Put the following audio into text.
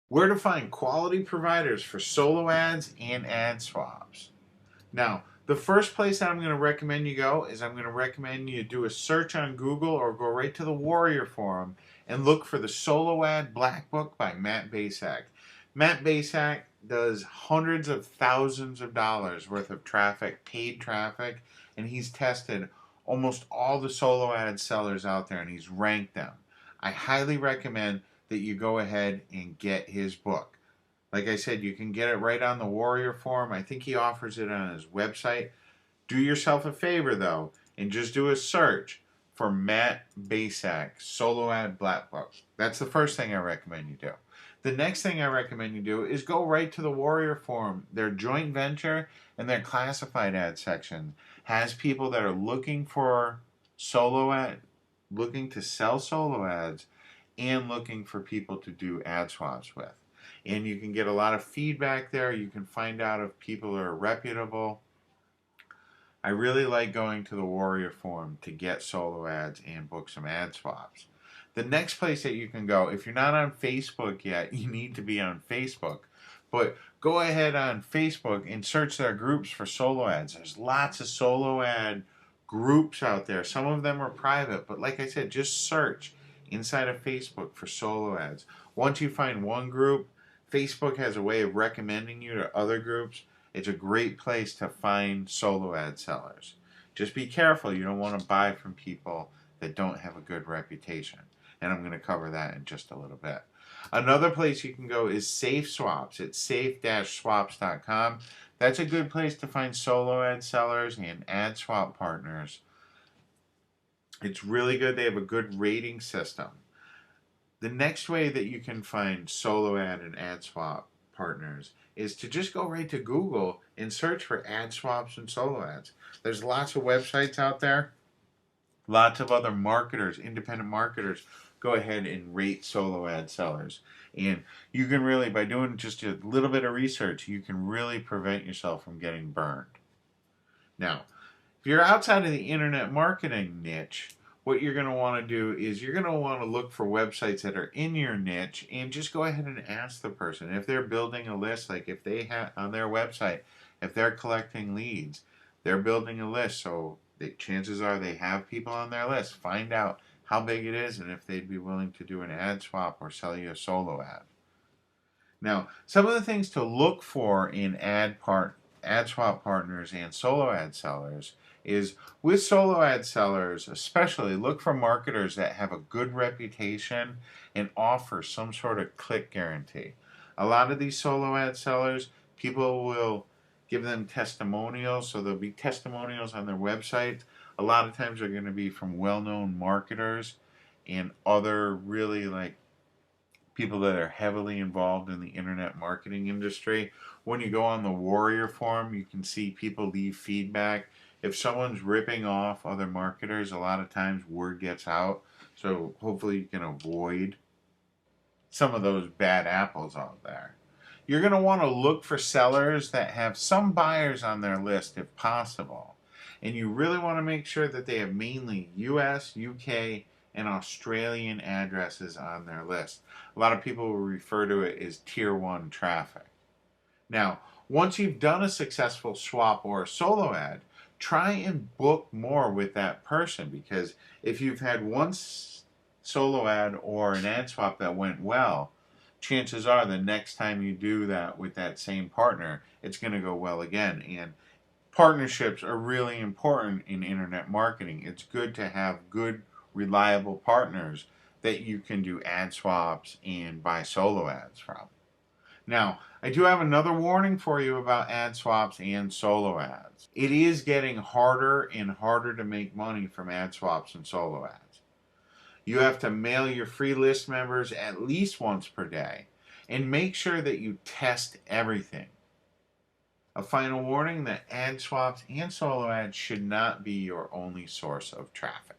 Where to find quality providers for solo ads and ad swaps. Now, the first place that I'm going to recommend you go is I'm going to recommend you do a search on Google or go right to the Warrior Forum and look for the Solo Ad Black Book by Matt Basak. Matt Basak does hundreds of thousands of dollars worth of traffic, paid traffic, and he's tested almost all the solo ad sellers out there and he's ranked them. I highly recommend that you go ahead and get his book. Like I said, you can get it right on the Warrior Forum. I think he offers it on his website. Do yourself a favor, though, and just do a search for Matt Basak Solo Ad Black Book. That's the first thing I recommend you do. The next thing I recommend you do is go right to the Warrior Forum. Their joint venture and their classified ad section has people that are looking for solo ad, looking to sell solo ads, and looking for people to do ad swaps with. And you can get a lot of feedback there. You can find out if people are reputable. I really like going to the Warrior Forum to get solo ads and book some ad swaps. The next place that you can go, if you're not on Facebook yet, you need to be on Facebook. But go ahead on Facebook and search their groups for solo ads. There's lots of solo ad groups out there. Some of them are private, but like I said, just search inside of Facebook for solo ads. Once you find one group, Facebook has a way of recommending you to other groups. It's a great place to find solo ad sellers. Just be careful. You don't want to buy from people that don't have a good reputation. And I'm going to cover that in just a little bit. Another place you can go is Safe Swaps. It's safe-swaps.com. That's a good place to find solo ad sellers and ad swap partners. It's really good. They have a good rating system. The next way that you can find solo ad and ad swap partners is to just go right to Google and search for ad swaps and solo ads. There's lots of websites out there. Lots of other marketers, independent marketers, go ahead and rate solo ad sellers. And you can really, by doing just a little bit of research, you can really prevent yourself from getting burned. Now, if you're outside of the internet marketing niche, what you're going to want to do is you're going to want to look for websites that are in your niche and just go ahead and ask the person if they're building a list, like if they have on their website, if they're collecting leads, they're building a list, so the chances are they have people on their list. Find out how big it is and if they'd be willing to do an ad swap or sell you a solo ad. Now, some of the things to look for in ad swap partners and solo ad sellers is with solo ad sellers, especially look for marketers that have a good reputation and offer some sort of click guarantee. A lot of these solo ad sellers, people will give them testimonials, so there'll be testimonials on their website. A lot of times they're going to be from well-known marketers and other really like people that are heavily involved in the internet marketing industry. When you go on the Warrior Forum, you can see people leave feedback. If someone's ripping off other marketers, a lot of times word gets out. So hopefully you can avoid some of those bad apples out there. You're going to want to look for sellers that have some buyers on their list if possible. And you really want to make sure that they have mainly US, UK, and Australian addresses on their list. A lot of people will refer to it as tier 1 traffic. Now, once you've done a successful swap or a solo ad, try and book more with that person, because if you've had one solo ad or an ad swap that went well, chances are the next time you do that with that same partner, it's going to go well again. And partnerships are really important in internet marketing. It's good to have good, reliable partners that you can do ad swaps and buy solo ads from. Now, I do have another warning for you about ad swaps and solo ads. It is getting harder and harder to make money from ad swaps and solo ads. You have to mail your free list members at least once per day and make sure that you test everything. A final warning that ad swaps and solo ads should not be your only source of traffic.